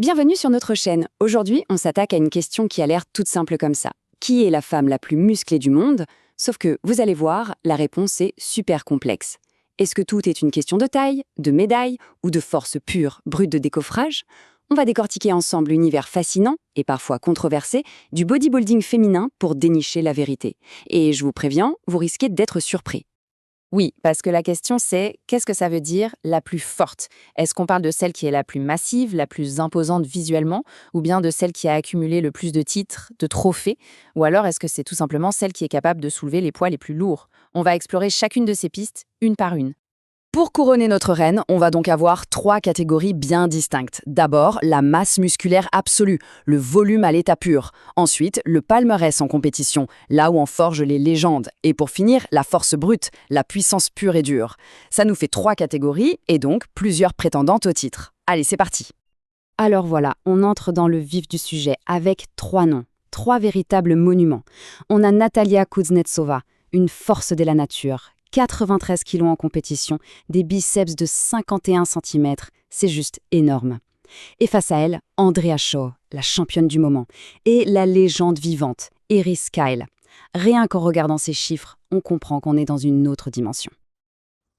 Bienvenue sur notre chaîne. Aujourd'hui, on s'attaque à une question qui a l'air toute simple comme ça. Qui est la femme la plus musclée du monde? Sauf que, vous allez voir, la réponse est super complexe. Est-ce que tout est une question de taille, de médaille ou de force pure, brute de décoffrage? On va décortiquer ensemble l'univers fascinant, et parfois controversé, du bodybuilding féminin pour dénicher la vérité. Et je vous préviens, vous risquez d'être surpris. Oui, parce que la question c'est, qu'est-ce que ça veut dire la plus forte? Est-ce qu'on parle de celle qui est la plus massive, la plus imposante visuellement, ou bien de celle qui a accumulé le plus de titres, de trophées? Ou alors est-ce que c'est tout simplement celle qui est capable de soulever les poids les plus lourds? On va explorer chacune de ces pistes, une par une. Pour couronner notre reine, on va donc avoir 3 catégories bien distinctes. D'abord, la masse musculaire absolue, le volume à l'état pur. Ensuite, le palmarès en compétition, là où on forge les légendes. Et pour finir, la force brute, la puissance pure et dure. Ça nous fait 3 catégories et donc plusieurs prétendantes au titre. Allez, c'est parti. Alors voilà, on entre dans le vif du sujet avec 3 noms, 3 véritables monuments. On a Natalia Kuznetsova, une force de la nature. 93 kilos en compétition, des biceps de 51 cm, c'est juste énorme. Et face à elle, Andrea Shaw, la championne du moment, et la légende vivante, Iris Kyle. Rien qu'en regardant ces chiffres, on comprend qu'on est dans une autre dimension.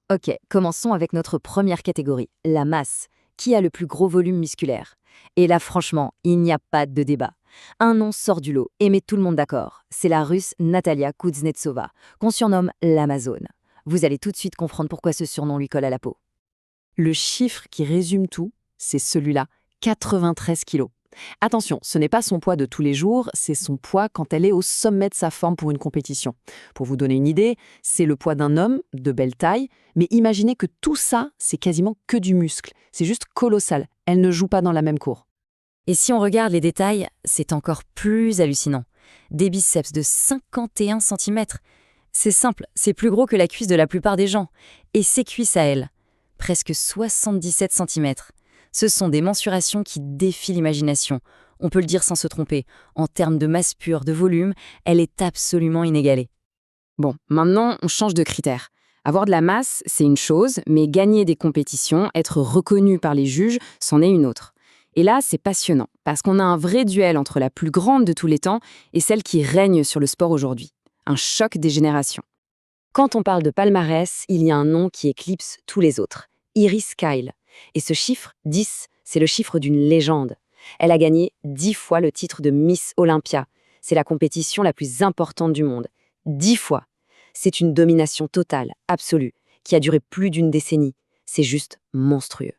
Ok, commençons avec notre première catégorie, la masse. Qui a le plus gros volume musculaire? Et là, franchement, il n'y a pas de débat. Un nom sort du lot et met tout le monde d'accord. C'est la Russe Natalia Kuznetsova, qu'on surnomme l'Amazone. Vous allez tout de suite comprendre pourquoi ce surnom lui colle à la peau. Le chiffre qui résume tout, c'est celui-là, 93 kilos. Attention, ce n'est pas son poids de tous les jours, c'est son poids quand elle est au sommet de sa forme pour une compétition. Pour vous donner une idée, c'est le poids d'un homme de belle taille, mais imaginez que tout ça, c'est quasiment que du muscle. C'est juste colossal, elle ne joue pas dans la même cour. Et si on regarde les détails, c'est encore plus hallucinant. Des biceps de 51 cm. C'est simple, c'est plus gros que la cuisse de la plupart des gens. Et ses cuisses à elle, presque 77 cm. Ce sont des mensurations qui défient l'imagination. On peut le dire sans se tromper. En termes de masse pure, de volume, elle est absolument inégalée. Bon, maintenant, on change de critère. Avoir de la masse, c'est une chose, mais gagner des compétitions, être reconnu par les juges, c'en est une autre. Et là, c'est passionnant, parce qu'on a un vrai duel entre la plus grande de tous les temps et celle qui règne sur le sport aujourd'hui. Un choc des générations. Quand on parle de palmarès, il y a un nom qui éclipse tous les autres, Iris Kyle. Et ce chiffre, 10, c'est le chiffre d'une légende. Elle a gagné 10 fois le titre de Miss Olympia. C'est la compétition la plus importante du monde. 10 fois. C'est une domination totale, absolue, qui a duré plus d'une décennie. C'est juste monstrueux.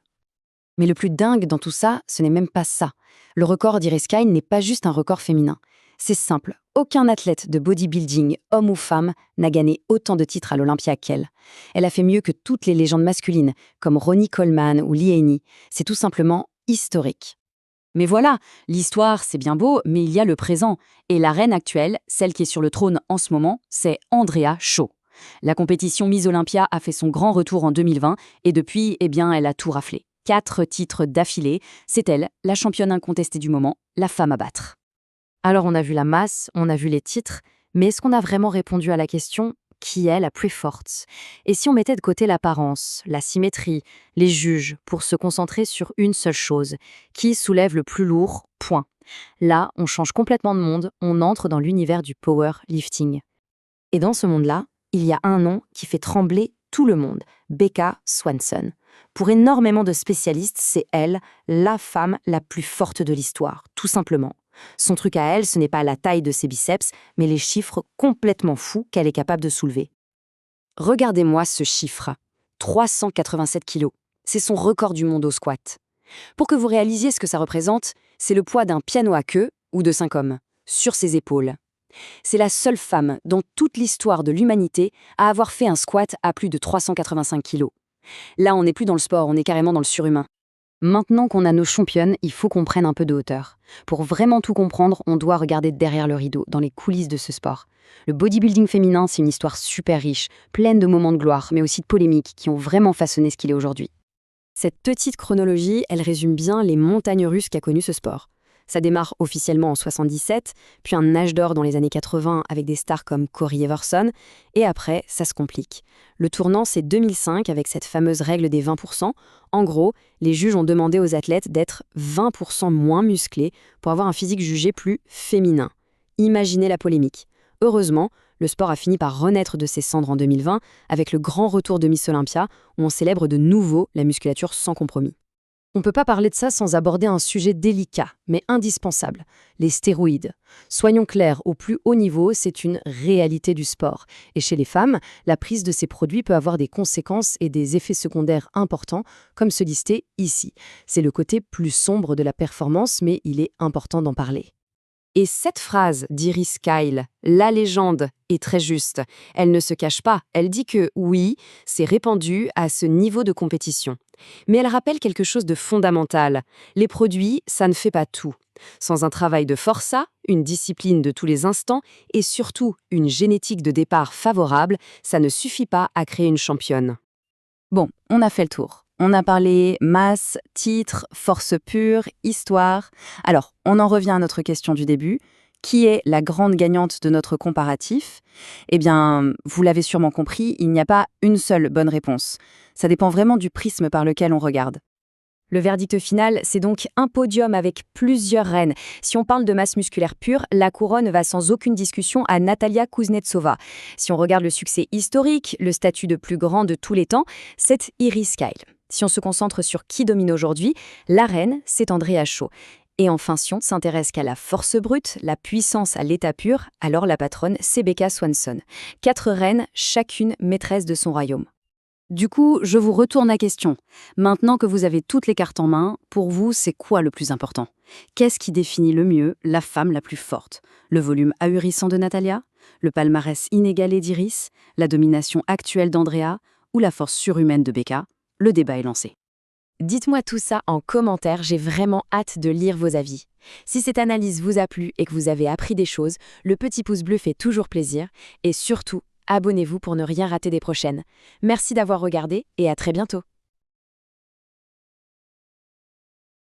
Mais le plus dingue dans tout ça, ce n'est même pas ça. Le record d'Iris Kyle n'est pas juste un record féminin. C'est simple, aucun athlète de bodybuilding, homme ou femme, n'a gagné autant de titres à l'Olympia qu'elle. Elle a fait mieux que toutes les légendes masculines, comme Ronnie Coleman ou Lee Haney. C'est tout simplement historique. Mais voilà, l'histoire, c'est bien beau, mais il y a le présent. Et la reine actuelle, celle qui est sur le trône en ce moment, c'est Andrea Shaw. La compétition Miss Olympia a fait son grand retour en 2020, et depuis, elle a tout raflé. 4 titres d'affilée, c'est elle, la championne incontestée du moment, la femme à battre. Alors on a vu la masse, on a vu les titres, mais est-ce qu'on a vraiment répondu à la question « qui est la plus forte ?» Et si on mettait de côté l'apparence, la symétrie, les juges, pour se concentrer sur une seule chose, qui soulève le plus lourd, point. Là, on change complètement de monde, on entre dans l'univers du powerlifting. Et dans ce monde-là, il y a un nom qui fait trembler tout le monde, Becca Swanson. Pour énormément de spécialistes, c'est elle, la femme la plus forte de l'histoire, tout simplement. Son truc à elle, ce n'est pas la taille de ses biceps, mais les chiffres complètement fous qu'elle est capable de soulever. Regardez-moi ce chiffre. 387 kilos. C'est son record du monde au squat. Pour que vous réalisiez ce que ça représente, c'est le poids d'un piano à queue, ou de 5 hommes, sur ses épaules. C'est la seule femme dans toute l'histoire de l'humanité à avoir fait un squat à plus de 385 kilos. Là, on n'est plus dans le sport, on est carrément dans le surhumain. Maintenant qu'on a nos championnes, il faut qu'on prenne un peu de hauteur. Pour vraiment tout comprendre, on doit regarder derrière le rideau, dans les coulisses de ce sport. Le bodybuilding féminin, c'est une histoire super riche, pleine de moments de gloire, mais aussi de polémiques qui ont vraiment façonné ce qu'il est aujourd'hui. Cette petite chronologie, elle résume bien les montagnes russes qu'a connu ce sport. Ça démarre officiellement en 77, puis un âge d'or dans les années 80 avec des stars comme Corey Everson, et après, ça se complique. Le tournant, c'est 2005 avec cette fameuse règle des 20%. En gros, les juges ont demandé aux athlètes d'être 20% moins musclés pour avoir un physique jugé plus féminin. Imaginez la polémique. Heureusement, le sport a fini par renaître de ses cendres en 2020 avec le grand retour de Miss Olympia où on célèbre de nouveau la musculature sans compromis. On ne peut pas parler de ça sans aborder un sujet délicat, mais indispensable, les stéroïdes. Soyons clairs, au plus haut niveau, c'est une réalité du sport. Et chez les femmes, la prise de ces produits peut avoir des conséquences et des effets secondaires importants, comme se lister ici. C'est le côté plus sombre de la performance, mais il est important d'en parler. Et cette phrase d'Iris Kyle, la légende, est très juste. Elle ne se cache pas, elle dit que oui, c'est répandu à ce niveau de compétition. Mais elle rappelle quelque chose de fondamental. Les produits, ça ne fait pas tout. Sans un travail de forçat, une discipline de tous les instants et surtout une génétique de départ favorable, ça ne suffit pas à créer une championne. Bon, on a fait le tour. On a parlé masse, titre, force pure, histoire. Alors, on en revient à notre question du début. Qui est la grande gagnante de notre comparatif? Eh bien, vous l'avez sûrement compris, il n'y a pas une seule bonne réponse. Ça dépend vraiment du prisme par lequel on regarde. Le verdict final, c'est donc un podium avec plusieurs reines. Si on parle de masse musculaire pure, la couronne va sans aucune discussion à Natalia Kuznetsova. Si on regarde le succès historique, le statut de plus grand de tous les temps, c'est Iris Kyle. Si on se concentre sur qui domine aujourd'hui, la reine, c'est Andrea Shaw. Et enfin, si on ne s'intéresse qu'à la force brute, la puissance à l'état pur, alors la patronne, c'est Becca Swanson. 4 reines, chacune maîtresse de son royaume. Du coup, je vous retourne la question. Maintenant que vous avez toutes les cartes en main, pour vous, c'est quoi le plus important? Qu'est-ce qui définit le mieux la femme la plus forte? Le volume ahurissant de Natalia? Le palmarès inégalé d'Iris? La domination actuelle d'Andrea? Ou la force surhumaine de Becca? Le débat est lancé. Dites-moi tout ça en commentaire, j'ai vraiment hâte de lire vos avis. Si cette analyse vous a plu et que vous avez appris des choses, le petit pouce bleu fait toujours plaisir. Et surtout, abonnez-vous pour ne rien rater des prochaines. Merci d'avoir regardé et à très bientôt.